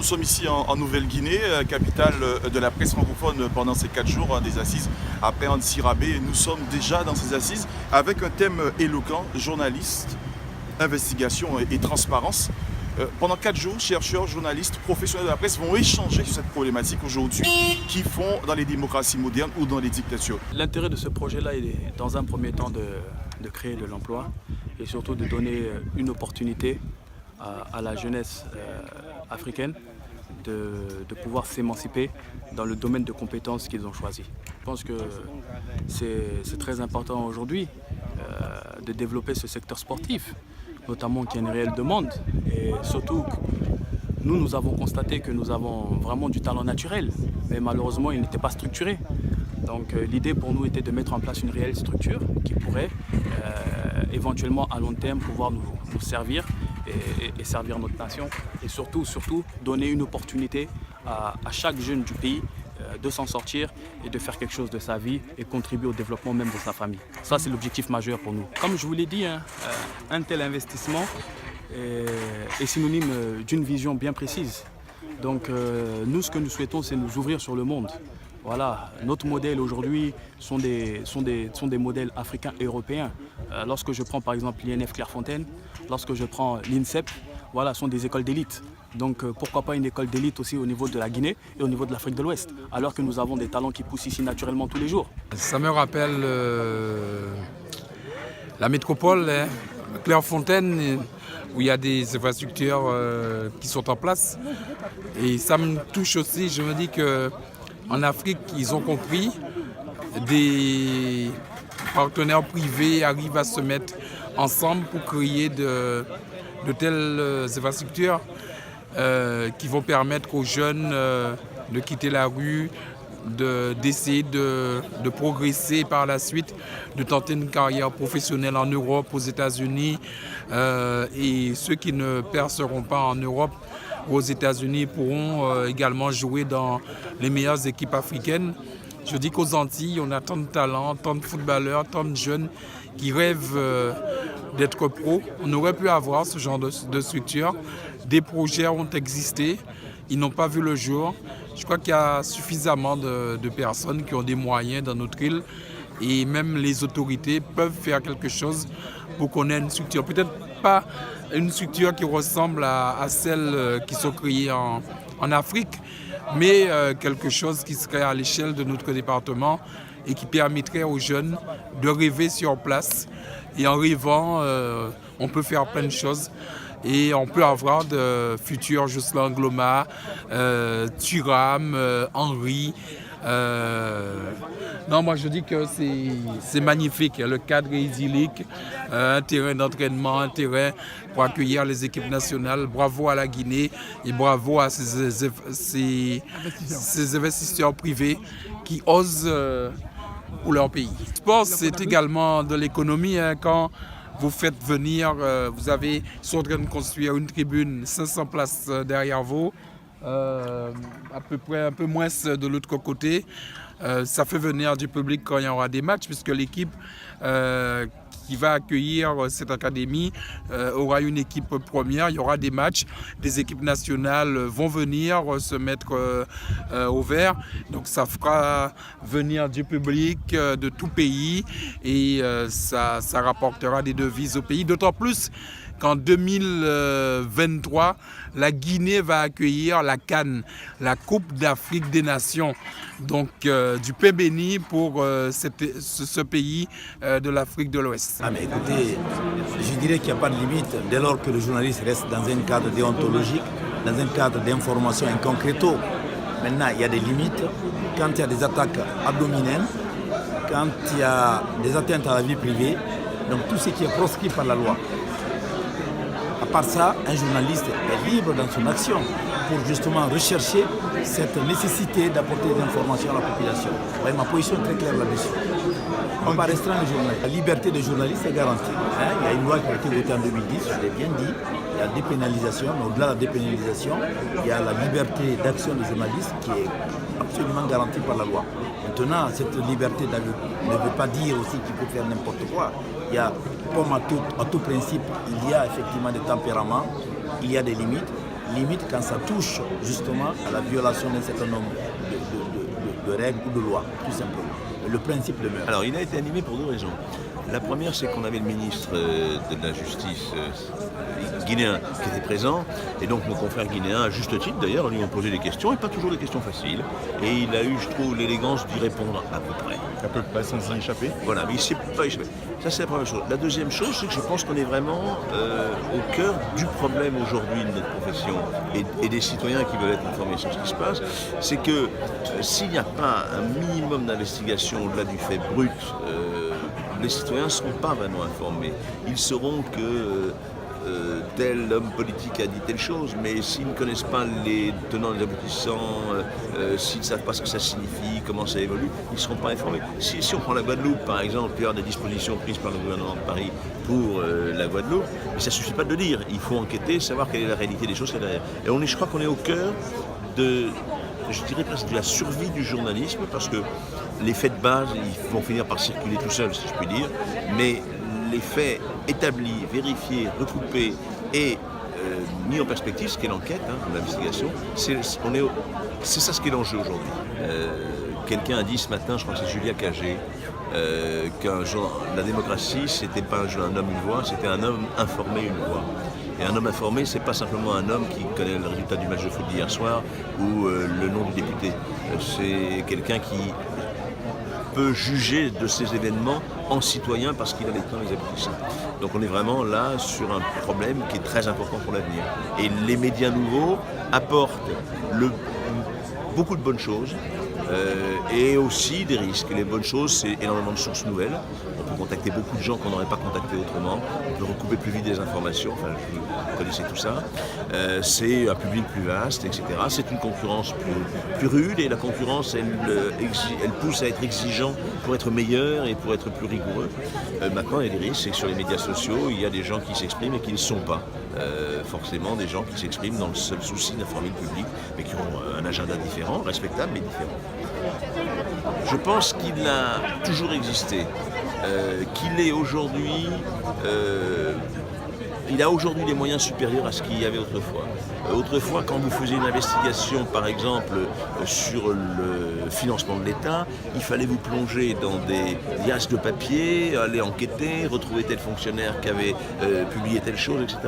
nous sommes ici en Nouvelle-Guinée, capitale de la presse francophone pendant ces 4 jours des assises à Péan-Sirabé. Nous sommes déjà dans ces assises avec un thème éloquent, journaliste, investigation et transparence. Pendant 4 jours, chercheurs, journalistes, professionnels de la presse vont échanger sur cette problématique aujourd'hui qui font dans les démocraties modernes ou dans les dictatures. L'intérêt de ce projet-là est dans un premier temps de créer de l'emploi et surtout de donner une opportunité à la jeunesse africaine de pouvoir s'émanciper dans le domaine de compétences qu'ils ont choisi. Je pense que c'est très important aujourd'hui de développer ce secteur sportif, notamment qu'il y a une réelle demande et surtout nous avons constaté que nous avons vraiment du talent naturel, mais malheureusement il n'était pas structuré. Donc l'idée pour nous était de mettre en place une réelle structure qui pourrait éventuellement à long terme pouvoir nous servir et servir notre nation et surtout donner une opportunité à chaque jeune du pays de s'en sortir et de faire quelque chose de sa vie et contribuer au développement même de sa famille. Ça, c'est l'objectif majeur pour nous. Comme je vous l'ai dit, un tel investissement est synonyme d'une vision bien précise. Donc nous, ce que nous souhaitons, c'est nous ouvrir sur le monde. Voilà, notre modèle aujourd'hui sont des modèles africains et européens. Lorsque je prends par exemple l'INF Clairefontaine, lorsque je prends l'INSEP, voilà, sont des écoles d'élite. Donc pourquoi pas une école d'élite aussi au niveau de la Guinée et au niveau de l'Afrique de l'Ouest, alors que nous avons des talents qui poussent ici naturellement tous les jours. Ça me rappelle la métropole, Clairefontaine, où il y a des infrastructures qui sont en place. Et ça me touche aussi, je me dis qu'en Afrique, ils ont compris, des partenaires privés arrivent à se mettre ensemble pour créer de telles infrastructures qui vont permettre aux jeunes de quitter la rue, d'essayer de progresser par la suite, de tenter une carrière professionnelle en Europe, aux États-Unis. Et ceux qui ne perceront pas en Europe ou aux États-Unis pourront également jouer dans les meilleures équipes africaines. Je dis qu'aux Antilles, on a tant de talents, tant de footballeurs, tant de jeunes qui rêvent d'être pros. On aurait pu avoir ce genre de structure. Des projets ont existé, ils n'ont pas vu le jour. Je crois qu'il y a suffisamment de personnes qui ont des moyens dans notre île et même les autorités peuvent faire quelque chose pour qu'on ait une structure. Peut-être pas une structure qui ressemble à celles qui sont créées en Afrique, mais quelque chose qui serait à l'échelle de notre département et qui permettrait aux jeunes de rêver sur place. Et en rêvant, on peut faire plein de choses. Et on peut avoir de futurs Jocelyn Gloma, Thuram, Henry. Non, moi je dis que c'est magnifique. Le cadre est idyllique, un terrain d'entraînement, un terrain pour accueillir les équipes nationales. Bravo à la Guinée et bravo à ces investisseurs privés qui osent pour leur pays. Le sport, c'est également de l'économie. Quand vous faites venir, ils sont en train de construire une tribune, 500 places derrière vous, à peu près un peu moins de l'autre côté. Ça fait venir du public quand il y aura des matchs, puisque l'équipe qui va accueillir cette académie aura une équipe première, il y aura des matchs, des équipes nationales vont venir se mettre au vert, donc ça fera venir du public de tout pays et ça rapportera des devises au pays, d'autant plus qu'en 2023, la Guinée va accueillir la CAN, la Coupe d'Afrique des Nations. Donc du pain béni pour ce pays de l'Afrique de l'Ouest. Ah mais écoutez, je dirais qu'il n'y a pas de limite dès lors que le journaliste reste dans un cadre déontologique, dans un cadre d'information in concreto. Maintenant, il y a des limites quand il y a des attaques abdominales, quand il y a des atteintes à la vie privée, donc tout ce qui est proscrit par la loi. À part ça, un journaliste est libre dans son action pour justement rechercher cette nécessité d'apporter des informations à la population. Ouais, ma position est très claire là-dessus. On ne va pas restreindre les journalistes. La liberté des journalistes est garantie. Il y a une loi qui a été votée en 2010, je l'ai bien dit. Il y a la dépénalisation, mais au-delà de la dépénalisation, il y a la liberté d'action des journalistes qui est absolument garantie par la loi. Maintenant, cette liberté ne veut pas dire aussi qu'il faut faire n'importe quoi. Il y a, comme à tout principe, il y a effectivement des tempéraments, il y a des limites. limite quand ça touche justement à la violation d'un certain nombre de règles ou de lois, tout simplement. Le principe demeure. Alors il a été animé pour deux raisons. La première, c'est qu'on avait le ministre de la Justice guinéen qui était présent, et donc nos confrères guinéens, à juste titre d'ailleurs, lui ont posé des questions, et pas toujours des questions faciles, et il a eu, je trouve, l'élégance d'y répondre à peu près. À peu près sans s'en échapper. Voilà, mais il ne s'est pas échappé. Ça, c'est la première chose. La deuxième chose, c'est que je pense qu'on est vraiment au cœur du problème aujourd'hui de notre profession et des citoyens qui veulent être informés sur ce qui se passe. C'est que s'il n'y a pas un minimum d'investigation au-delà du fait brut, les citoyens ne seront pas vraiment informés. Ils sauront que tel homme politique a dit telle chose, mais s'ils ne connaissent pas les tenants et les aboutissants, s'ils ne savent pas ce que ça signifie, comment ça évolue, ils ne seront pas informés. Si on prend la Guadeloupe, par exemple, il y a des dispositions prises par le gouvernement de Paris pour la Guadeloupe, mais ça ne suffit pas de le dire. Il faut enquêter, savoir quelle est la réalité des choses qu'il y a derrière. Et je crois qu'on est au cœur je dirais presque de la survie du journalisme, parce que les faits de base, ils vont finir par circuler tout seuls, si je puis dire, mais les faits établis, vérifiés, recoupés et mis en perspective, ce qu'est l'enquête, l'investigation, c'est ça ce qui est l'enjeu aujourd'hui. Quelqu'un a dit ce matin, je crois que c'est Julia Cagé, que la démocratie, c'était pas un homme, une voix, c'était un homme informé, une voix. Et un homme informé, c'est pas simplement un homme qui connaît le résultat du match de foot d'hier soir ou le nom du député. C'est quelqu'un qui peut juger de ces événements en citoyen parce qu'il a les temps et les aboutissants. Donc on est vraiment là sur un problème qui est très important pour l'avenir. Et les médias nouveaux apportent beaucoup de bonnes choses et aussi des risques. Les bonnes choses, c'est énormément de sources nouvelles. On peut contacter beaucoup de gens qu'on n'aurait pas contactés autrement. On peut recouper plus vite des informations. Enfin, vous connaissez tout ça. C'est un public plus vaste, etc. C'est une concurrence plus rude et la concurrence, elle pousse à être exigeant pour être meilleur et pour être plus rigoureux. Maintenant, il y a des risques, c'est que sur les médias sociaux, il y a des gens qui s'expriment et qui ne sont pas forcément des gens qui s'expriment dans le seul souci d'informer le public, mais qui ont un agenda différent, respectable, mais différent. Je pense qu'il a toujours existé, qu'il est aujourd'hui... il a aujourd'hui des moyens supérieurs à ce qu'il y avait autrefois. Autrefois, quand vous faisiez une investigation, par exemple, sur le financement de l'État, il fallait vous plonger dans des liasses de papier, aller enquêter, retrouver tel fonctionnaire qui avait publié telle chose, etc.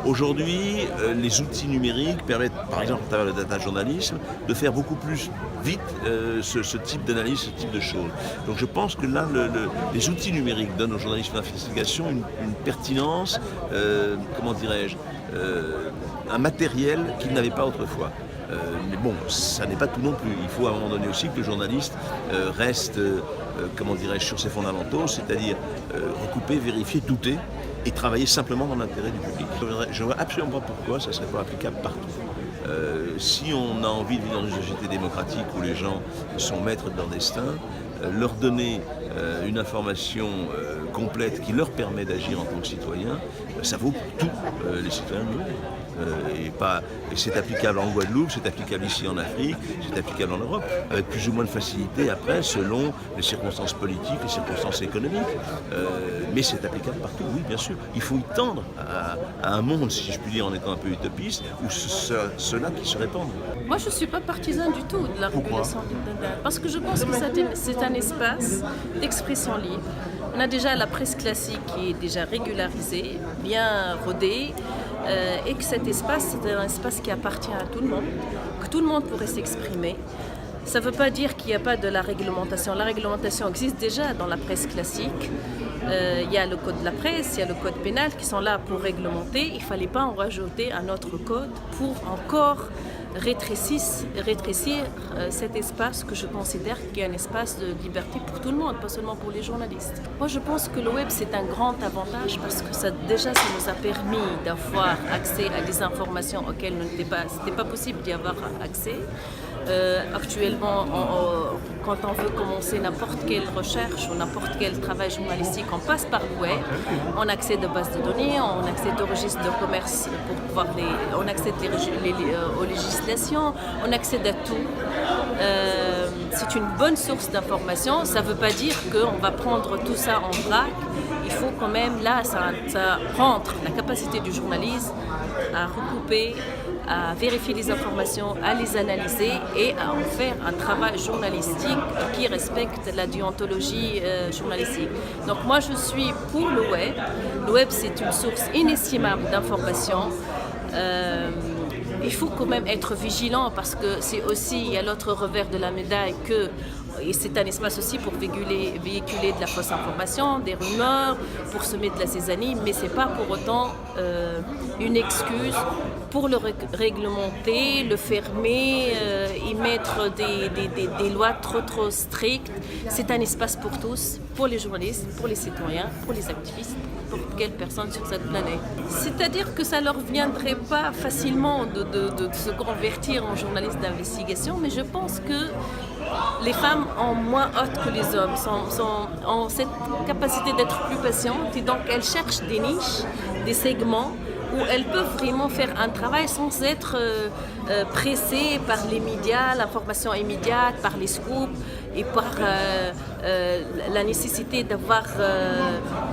Aujourd'hui, les outils numériques permettent, par exemple, à travers le data journalisme, de faire beaucoup plus vite ce type d'analyse, ce type de choses. Donc je pense que là, les outils numériques donnent aux journalistes d'investigation une pertinence, comment dirais-je, un matériel qu'ils n'avaient pas autrefois. Mais bon, ça n'est pas tout non plus. Il faut à un moment donné aussi que le journaliste reste, comment dirais-je, sur ses fondamentaux, c'est-à-dire recouper, vérifier, douter et travailler simplement dans l'intérêt du public. Je ne vois absolument pas pourquoi ça ne serait pas applicable partout. Si on a envie de vivre dans une société démocratique où les gens sont maîtres de leur destin, leur donner une information complète qui leur permet d'agir en tant que citoyen, ça vaut pour tous les citoyens du monde. Et c'est applicable en Guadeloupe, c'est applicable ici en Afrique, c'est applicable en Europe, avec plus ou moins de facilité après, selon les circonstances politiques, les circonstances économiques. Mais c'est applicable partout, oui, bien sûr. Il faut y tendre à un monde, si je puis dire, en étant un peu utopiste, où cela qui se répandent. Moi, je ne suis pas partisan du tout de la régulation d'Internet, parce que je pense que c'est un espace d'expression libre. On a déjà la presse classique qui est déjà régularisée, bien rodée, et que cet espace, c'est un espace qui appartient à tout le monde, que tout le monde pourrait s'exprimer. Ça ne veut pas dire qu'il n'y a pas de la réglementation. La réglementation existe déjà dans la presse classique. Il y a le code de la presse, il y a le code pénal qui sont là pour réglementer. Il ne fallait pas en rajouter un autre code pour encore rétrécir cet espace que je considère qui est un espace de liberté pour tout le monde, pas seulement pour les journalistes. Moi, je pense que le web, c'est un grand avantage parce que ça nous a permis d'avoir accès à des informations auxquelles c'était pas possible d'y avoir accès. Actuellement, quand on veut commencer n'importe quelle recherche ou n'importe quel travail journalistique, on passe par le web, on accède aux bases de données, on accède aux registres de commerce pour pouvoir on accède aux législations, on accède à tout. C'est une bonne source d'information. Ça ne veut pas dire qu'on va prendre tout ça en vrac. Il faut quand même, là, ça rentre la capacité du journaliste à recouper, à vérifier les informations, à les analyser et à en faire un travail journalistique qui respecte la déontologie journalistique. Donc moi je suis pour le web. Le web c'est une source inestimable d'informations. Il faut quand même être vigilant parce que c'est aussi, il y a l'autre revers de la médaille que et c'est un espace aussi pour véhiculer de la fausse information, des rumeurs, pour semer de la zizanie, mais ce n'est pas pour autant une excuse pour le réglementer, le fermer, y mettre des lois trop strictes. C'est un espace pour tous, pour les journalistes, pour les citoyens, pour les activistes, pour quelle personne sur cette planète. C'est-à-dire que ça ne leur viendrait pas facilement de se convertir en journaliste d'investigation, mais je pense que les femmes ont moins haute que les hommes, ont cette capacité d'être plus patientes et donc elles cherchent des niches, des segments où elles peuvent vraiment faire un travail sans être pressées par les médias, l'information immédiate, par les scoops et par la nécessité d'avoir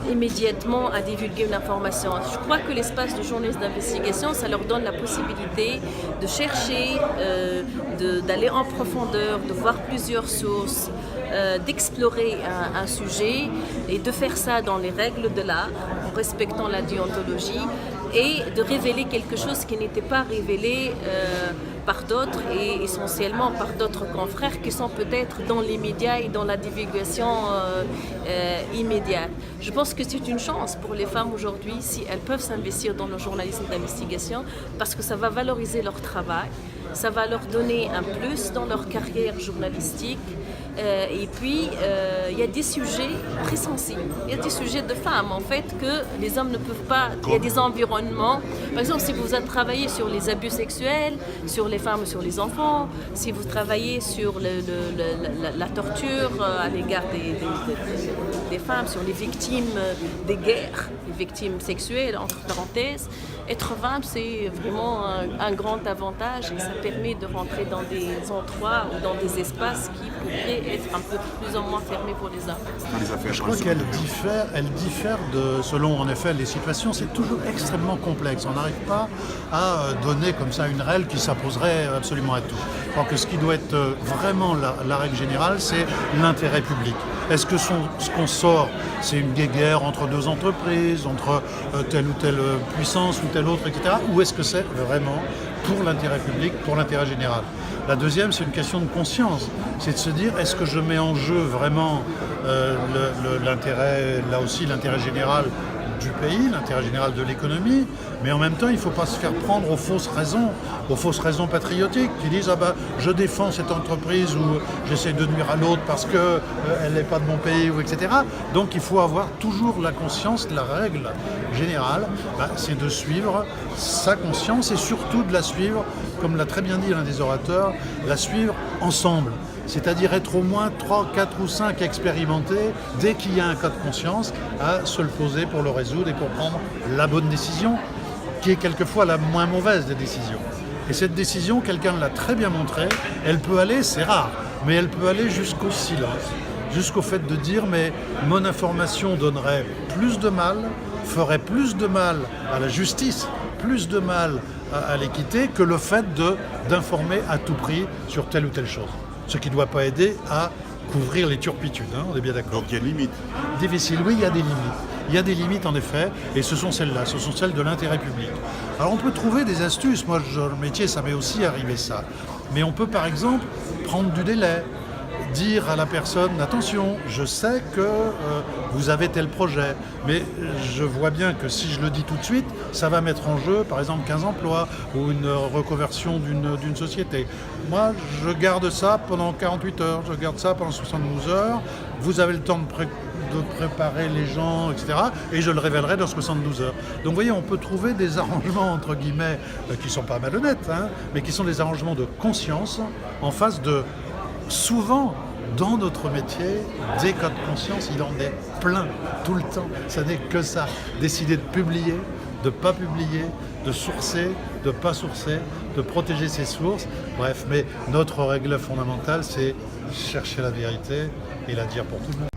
immédiatement à divulguer une information. Je crois que l'espace de journalisme d'investigation, ça leur donne la possibilité de chercher, d'aller en profondeur, de voir plusieurs sources, d'explorer un sujet et de faire ça dans les règles de l'art, en respectant la déontologie et de révéler quelque chose qui n'était pas révélé par d'autres et essentiellement par d'autres confrères qui sont peut-être dans les médias et dans la divulgation immédiate. Je pense que c'est une chance pour les femmes aujourd'hui si elles peuvent s'investir dans le journalisme d'investigation parce que ça va valoriser leur travail, ça va leur donner un plus dans leur carrière journalistique. Et puis, il y a des sujets très sensibles. Il y a des sujets de femmes, en fait, que les hommes ne peuvent pas... Il y a des environnements. Par exemple, si vous travaillez sur les abus sexuels, sur les femmes, sur les enfants, si vous travaillez sur la torture à l'égard des femmes, sur les victimes des guerres, les victimes sexuelles, entre parenthèses, être femme, c'est vraiment un grand avantage et ça permet de rentrer dans des endroits ou dans des espaces qui pourraient être un peu plus ou moins fermés pour les hommes. Je crois qu'elle diffère selon en effet les situations, c'est toujours extrêmement complexe. On n'arrive pas à donner comme ça une règle qui s'imposerait absolument à tout. Alors que ce qui doit être vraiment la règle générale, c'est l'intérêt public. Est-ce que ce qu'on sort, c'est une guéguerre entre deux entreprises, entre telle ou telle puissance ou telle autre, etc. Ou est-ce que c'est vraiment pour l'intérêt public, pour l'intérêt général? La deuxième, c'est une question de conscience. C'est de se dire, est-ce que je mets en jeu vraiment l'intérêt, là aussi l'intérêt général du pays, l'intérêt général de l'économie, mais en même temps, il ne faut pas se faire prendre aux fausses raisons patriotiques qui disent « Ah ben, je défends cette entreprise ou j'essaie de nuire à l'autre parce qu'elle n'est pas de mon pays, ou etc. » Donc il faut avoir toujours la conscience, la règle générale, c'est de suivre sa conscience et surtout de la suivre, comme l'a très bien dit l'un des orateurs, la suivre ensemble. C'est-à-dire être au moins 3, 4 ou 5 expérimentés, dès qu'il y a un cas de conscience, à se le poser pour le résoudre et pour prendre la bonne décision, qui est quelquefois la moins mauvaise des décisions. Et cette décision, quelqu'un l'a très bien montré, elle peut aller, c'est rare, mais elle peut aller jusqu'au silence, jusqu'au fait de dire « mais mon information donnerait plus de mal, ferait plus de mal à la justice, plus de mal à l'équité que le fait d'informer à tout prix sur telle ou telle chose ». Ce qui ne doit pas aider à couvrir les turpitudes, hein, on est bien d'accord. Donc il y a une limite. Difficile, oui, il y a des limites. Il y a des limites en effet, et ce sont celles-là, ce sont celles de l'intérêt public. Alors on peut trouver des astuces, moi le métier ça m'est aussi arrivé ça. Mais on peut par exemple prendre du délai, dire à la personne, attention, je sais que vous avez tel projet, mais je vois bien que si je le dis tout de suite, ça va mettre en jeu, par exemple, 15 emplois ou une reconversion d'une société. Moi, je garde ça pendant 48 heures, je garde ça pendant 72 heures, vous avez le temps de préparer les gens, etc. Et je le révélerai dans 72 heures. Donc vous voyez, on peut trouver des arrangements, entre guillemets, qui ne sont pas malhonnêtes, hein, mais qui sont des arrangements de conscience en face de... Souvent, dans notre métier, des cas de conscience, il en est plein, tout le temps. Ça n'est que ça. Décider de publier, de ne pas publier, de sourcer, de ne pas sourcer, de protéger ses sources. Bref, mais notre règle fondamentale, c'est chercher la vérité et la dire pour tout le monde.